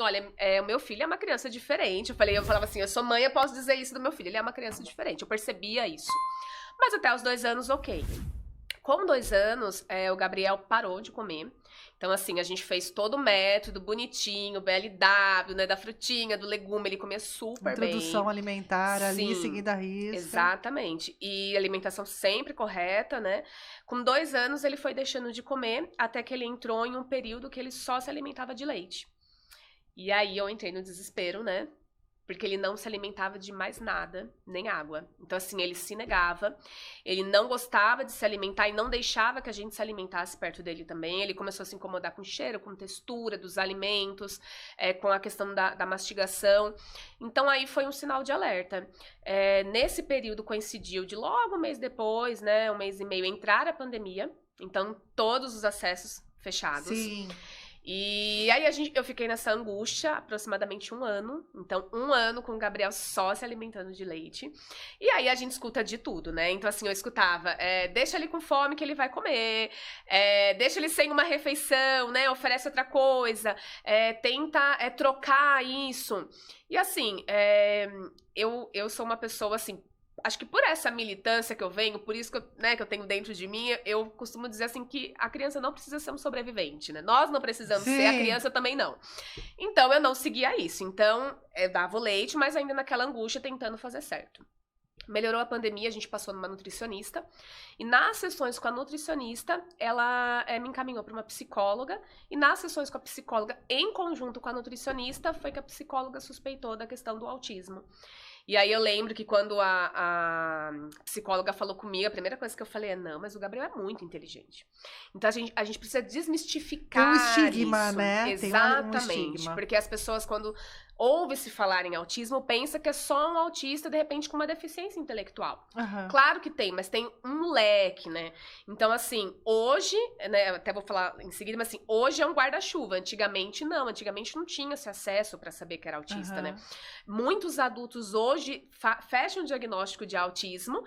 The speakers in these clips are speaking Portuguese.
Olha, o meu filho é uma criança diferente. Eu falava assim, eu sou mãe, eu posso dizer isso do meu filho. Ele é uma criança diferente, eu percebia isso. Mas até os 2 anos, ok. Com 2 anos, o Gabriel parou de comer. Então, assim, a gente fez todo o método bonitinho, BLW, né, da frutinha, do legume, ele comia super bem. Introdução alimentar ali, Sim, seguida à risca. Exatamente. E alimentação sempre correta, né? Com 2 anos, ele foi deixando de comer, até que ele entrou em um período que ele só se alimentava de leite. E aí eu entrei no desespero, né? Porque ele não se alimentava de mais nada, nem água. Então, assim, ele se negava, ele não gostava de se alimentar e não deixava que a gente se alimentasse perto dele também. Ele começou a se incomodar com o cheiro, com a textura dos alimentos, com a questão da mastigação. Então, aí foi um sinal de alerta. Nesse período coincidiu de logo um mês depois, né, 1 mês e meio, entrar a pandemia. Então, todos os acessos fechados. Sim. E aí eu fiquei nessa angústia aproximadamente 1 ano. Então, 1 ano com o Gabriel só se alimentando de leite. E aí a gente escuta de tudo, né? Então, assim, eu escutava, deixa ele com fome que ele vai comer, deixa ele sem uma refeição, né? Oferece outra coisa, tenta trocar isso. E assim, eu sou uma pessoa assim. Acho que por essa militância que eu venho, por isso que eu tenho dentro de mim, eu costumo dizer assim que a criança não precisa ser um sobrevivente, né? Nós não precisamos ser, a criança também não. Então, eu não seguia isso. Então, eu dava o leite, mas ainda naquela angústia, tentando fazer certo. Melhorou a pandemia, a gente passou numa nutricionista. E nas sessões com a nutricionista, ela me encaminhou para uma psicóloga. E nas sessões com a psicóloga, em conjunto com a nutricionista, foi que a psicóloga suspeitou da questão do autismo. E aí eu lembro que quando a psicóloga falou comigo, a primeira coisa que eu falei não, mas o Gabriel é muito inteligente. Então a gente precisa desmistificar isso. Tem um estigma, né? Exatamente. Tem um estigma. Porque as pessoas, quando ouve-se falar em autismo, pensa que é só um autista, de repente, com uma deficiência intelectual. Uhum. Claro que tem, mas tem um leque, né? Então, assim, hoje, né, até vou falar em seguida, mas assim, hoje é um guarda-chuva. Antigamente, não. Antigamente não tinha esse acesso para saber que era autista, né? Muitos adultos hoje fecham o diagnóstico de autismo.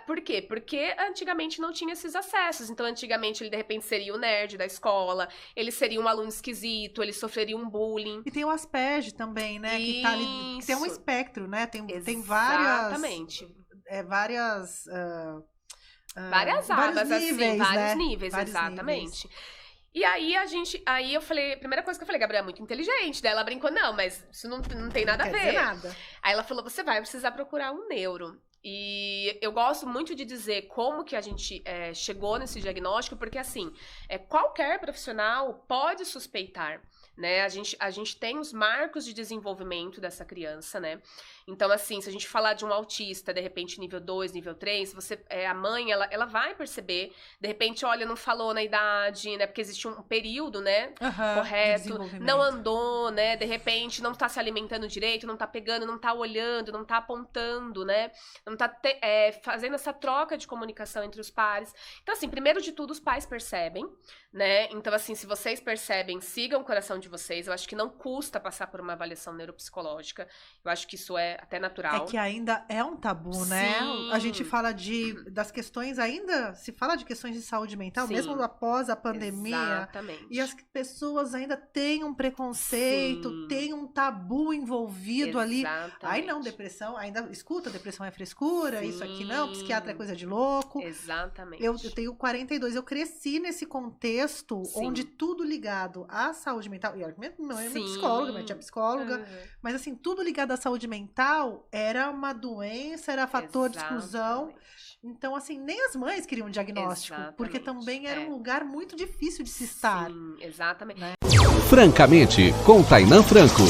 Por quê? Porque antigamente não tinha esses acessos. Então, antigamente, ele, de repente, seria o nerd da escola, ele seria um aluno esquisito, ele sofreria um bullying. E tem o Asperger também, né? Isso. Que tá ali, que tem um espectro, né? Tem Exatamente. Várias abas, níveis, assim, vários né? níveis, exatamente. E aí eu falei, a primeira coisa que eu falei, Gabriel é muito inteligente. Daí ela brincou, não, mas isso não tem nada a ver. Quer dizer nada. Aí ela falou, você vai precisar procurar um neuro. E eu gosto muito de dizer como que a gente chegou nesse diagnóstico, porque assim, qualquer profissional pode suspeitar, né? A gente tem os marcos de desenvolvimento dessa criança, né? Então, assim, se a gente falar de um autista, de repente, nível 2, nível 3, a mãe, ela vai perceber, de repente, olha, não falou na idade, né? Porque existe um período, né? Correto, não andou, né? De repente, não tá se alimentando direito, não tá pegando, não tá olhando, não tá apontando, né? Não tá fazendo essa troca de comunicação entre os pares. Então, assim, primeiro de tudo, os pais percebem, né? Então, assim, se vocês percebem, sigam o coração de vocês. Eu acho que não custa passar por uma avaliação neuropsicológica. Eu acho que isso é até natural. É que ainda é um tabu, né? Sim. A gente fala das questões ainda, se fala de questões de saúde mental, Sim. mesmo após a pandemia. Exatamente. E as pessoas ainda têm um preconceito, Sim. tem um tabu envolvido ali. Ai, não, depressão, ainda escuta, depressão é frescura, Sim. isso aqui não, psiquiatra é coisa de louco. Exatamente. Eu tenho 42, eu cresci nesse contexto Sim. onde tudo ligado à saúde mental, e olha, minha mãe é Sim. psicóloga, minha tia é psicóloga, mas assim, tudo ligado à saúde mental era uma doença, era fator de exclusão. Então, assim, nem as mães queriam um diagnóstico, porque também era um lugar muito difícil de se estar. Sim, exatamente. Francamente, com Tainã Franco.